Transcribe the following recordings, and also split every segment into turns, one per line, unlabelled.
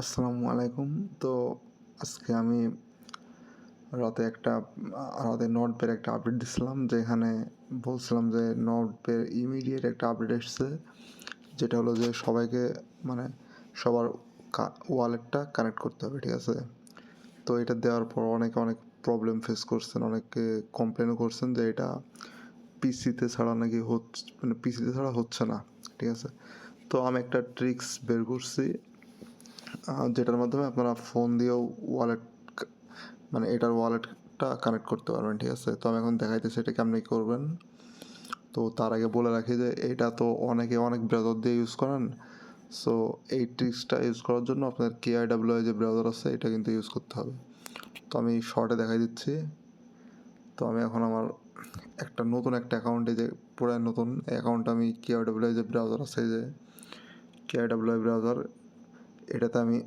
আসসালামু আলাইকুম। তো আজকে আমি রাতে নোটপ্যাড একটা আপডেট দিছিলাম, যেখানে বলছিলাম যে নোটপ্যাড ইমিডিয়েট একটা আপডেট এসছে, যেটা হলো যে সবাইকে মানে সবার ওয়ালেটটা কানেক্ট করতে হবে, ঠিক আছে? তো এটা দেওয়ার পর অনেকে অনেক প্রবলেম ফেস করছেন, অনেকে কমপ্লেনও করছেন যে এটা পিসিতে ছাড়া নাকি পিসিতে ছাড়া হচ্ছে না, ঠিক আছে? তো আমি একটা ট্রিক্স বের করছি, যেটার মাধ্যমে আপনারা ফোন দিয়েও ওয়ালেট এটার ওয়ালেটটা কানেক্ট করতে পারবেন, ঠিক আছে? তো আমি এখন দেখাইতেছি এটা কেমনি করবেন। তো তার আগে বলে রাখি যে এটা তো অনেকে অনেক ব্রাউজার দিয়ে ইউজ করেন। সো এই ট্রিক্সটা ইউজ করার জন্য আপনার KIWA যে ব্রাউজার আছে এটা কিন্তু ইউজ করতে হবে। তো আমি শর্টে দেখাই দিচ্ছি। তো আমি এখন আমার নতুন একটা অ্যাকাউন্টে, যে পুরো নতুন অ্যাকাউন্ট, আমি KIWA যে ব্রাউজার আছে, যে KIWA ব্রাউজার, এটাতে আমি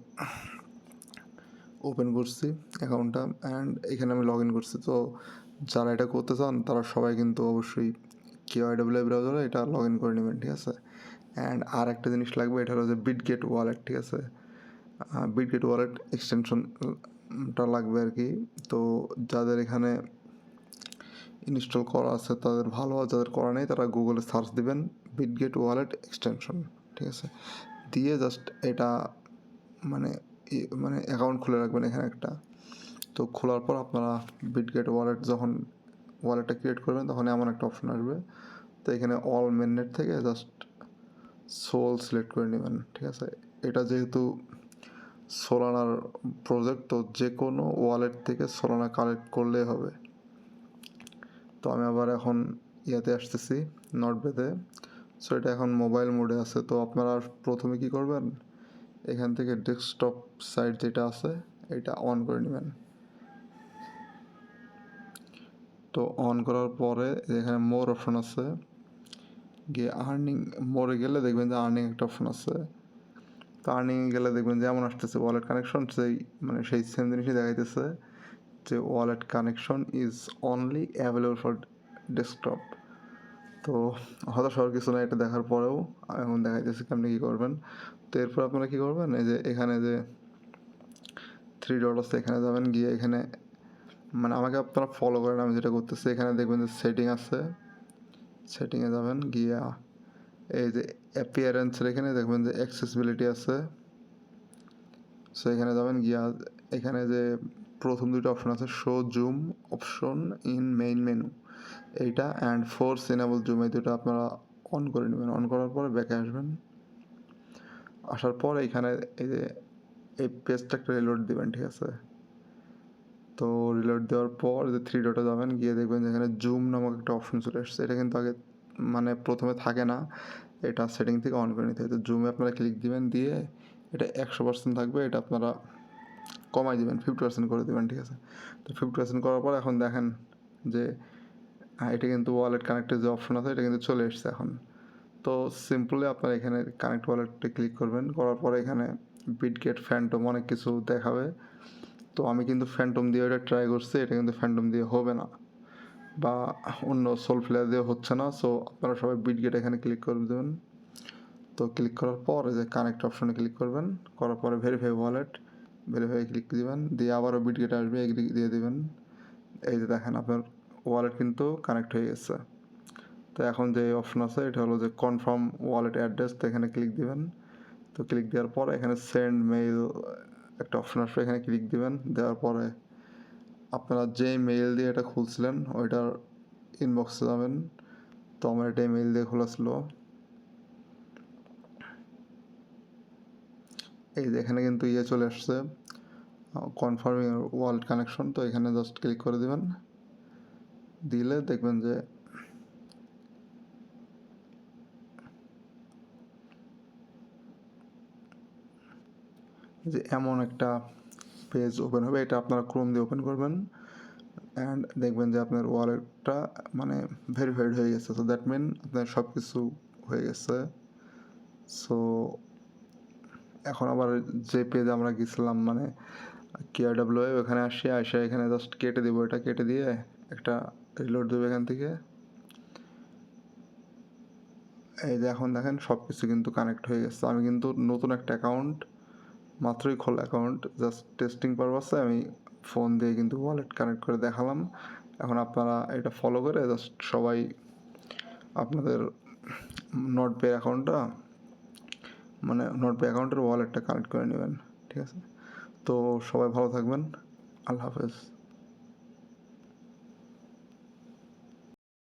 ওপেন করছি অ্যাকাউন্টটা, অ্যান্ড এখানে আমি লগ ইন করছি। তো যারা এটা করতে চান তারা সবাই কিন্তু অবশ্যই KIWA ব্রাউজারে এটা লগ ইন করে নেবেন, ঠিক আছে? অ্যান্ড আর একটা জিনিস লাগবে, এটা হলো যে বিটগেট ওয়ালেট, ঠিক আছে? বিটগেট ওয়ালেট এক্সটেনশনটা লাগবে আর কি। তো যাদের এখানে ইনস্টল করা আছে তাদের ভালো, যাদের করা নেই তারা গুগলে সার্চ দিবেন বিটগেট ওয়ালেট এক্সটেনশন, ঠিক আছে? দিয়ে জাস্ট এটা মানে অ্যাকাউন্ট খুলে রাখবেন এখানে একটা। তো খোলার পর আপনারা বিটগেট যখন ওয়ালেটটা ক্রিয়েট করবেন তখন এমন একটা অপশন আসবে। তো এখানে অল মেননেট থেকে জাস্ট সোল সিলেক্ট করে নেবেন, ঠিক আছে? এটা যেহেতু সোলানার প্রজেক্ট, তো যে কোনো ওয়ালেট থেকে সোলানা কালেক্ট করলেই হবে। তো আমি আবার এখন ইয়াতে আসতেছি, নোটপ্যাডে। সো এটা এখন মোবাইল মোডে আছে। তো আপনারা প্রথমে কি করবেন, এখান থেকে ডেস্কটপ সাইট যেটা আছে এটা অন করে নেবেন। তো অন করার পরে এখানে মোর অপশন আছে, গিয়ে আর্নিং মোরে গেলে দেখবেন যে আর্নিং একটা অপশন আছে। তো আর্নিংয়ে গেলে দেখবেন যে এমন আসতেছে ওয়ালেট কানেকশন, সেই সেম জিনিসই দেখাইতেছে যে wallet connection is only available for desktop. তো হতাশ হওয়ার কিছু না, এটা দেখার পরেও এখন দেখাইতেছে কেমনি কী করবেন। তো এরপর আপনারা কী করবেন, এই যে এখানে যে 3 ডট আছে এখানে যাবেন, গিয়ে এখানে আমাকে আপনারা ফলো করেন, আমি যেটা করতেছি। এখানে দেখবেন যে সেটিং আছে, সেটিংয়ে যাবেন, গিয়া এই যে অ্যাপিয়ারেন্সের এখানে দেখবেন যে অ্যাক্সেসিবিলিটি আছে। সো এখানে যাবেন, গিয়া এখানে যে প্রথম দুটো অপশন আছে, show zoom option in main menu, এইটা অ্যান্ড ফোর্স এনাবল জুম, এই দুটো আপনারা অন করে নেবেন। অন করার পরে ব্যাকে আসবেন, আসার পর এখানে এই যে এই পেজটা একটা রিলোড দেবেন, ঠিক আছে? তো রিলোড দেওয়ার পর যে 3 ডটে যাবেন, গিয়ে দেখবেন যে এখানে জুম নামক একটা অপশন চলে এসছে। এটা কিন্তু আগে প্রথমে থাকে না, এটা সেটিং থেকে অন করে নিতে হয়। তো জুমে আপনারা ক্লিক দিবেন, দিয়ে এটা 100% থাকবে, এটা আপনারা কমাই দিবেন, 50% করে দেবেন, ঠিক আছে? তো 50% করার পর এখন দেখেন যে এটা কিন্তু ওয়ালেট কানেক্টের যে অপশন আছে এটা কিন্তু চলে এসছে এখন। তো সিম্পলি আপনারা এখানে কানেক্ট ওয়ালেটে ক্লিক করবেন, করার পরে এখানে বিটগেট ফ্যান্টম অনেক কিছু দেখাবে। তো আমি কিন্তু ফ্যান্টম দিয়ে এটা ট্রাই করছি, এটা কিন্তু ফ্যান্টম দিয়ে হবে না, বা অন্য সোল ফ্লেয়ার দিয়ে হচ্ছে না। সো আপনারা সবাই বিটগেট এখানে ক্লিক করে দেবেন। তো ক্লিক করার পর যে কানেক্ট অপশনে ক্লিক করবেন, করার পরে ভেরিফাই ওয়ালেট, ভেরিফাই ক্লিক দিবেন, দিয়ে আবারও বিটগেট আসবে, এগ্রি দিয়ে দিবেন। এই যে দেখেন আপনার ওয়ালেট কিন্তু কানেক্ট হয়ে গেছে। তো এখন যে অপশন আছে এটা হলো যে কনফার্ম ওয়ালেট অ্যাড্রেস, তো এখানে ক্লিক দিবেন। তো ক্লিক দেওয়ার পর এখানে সেন্ড মেইল একটা অপশন আসবে, এখানে ক্লিক দিবেন। দেওয়ার পরে আপনারা যে মেইল দিয়ে এটা খুলছিলেন ওইটার ইনবক্সে যাবেন। তো আমার এটা মেইল দিয়ে খোলা ছিল। এই যে এখানে কিন্তু চলে আসছে কনফার্মিং ওয়ালেট কানেকশন। তো এখানে জাস্ট ক্লিক করে দিবেন, দিলে দেখবেন যে এমন একটা পেজ ওপেন হবে। এটা আপনারা ক্রোম দিয়ে ওপেন করবেন, অ্যান্ড দেখবেন যে আপনার ওয়ালেটটা ভেরিফাইড হয়ে গেছে। তো দ্যাট মিন আপনার সব কিছু হয়ে গেছে। সো এখন আবার যে পেজে আমরা গেছিলাম KIWA, ওখানে আসে এখানে জাস্ট কেটে দিব, এটা কেটে দিয়ে একটা রিলোড দেবো এখান থেকে। এই যে এখন দেখেন সব কিছু কিন্তু কানেক্ট হয়ে গেছে। আমি কিন্তু নতুন একটা অ্যাকাউন্ট মাত্রই খোলা অ্যাকাউন্ট, জাস্ট টেস্টিং পারপাসে আমি ফোন দিয়ে কিন্তু ওয়ালেট কানেক্ট করে দেখালাম। এখন আপনারা এটা ফলো করে জাস্ট সবাই আপনাদের নোটপে অ্যাকাউন্টটা মানে নোটপে অ্যাকাউন্টের ওয়ালেটটা কানেক্ট করে নেবেন, ঠিক আছে? তো সবাই ভালো থাকবেন, আল্লাহ হাফেজ।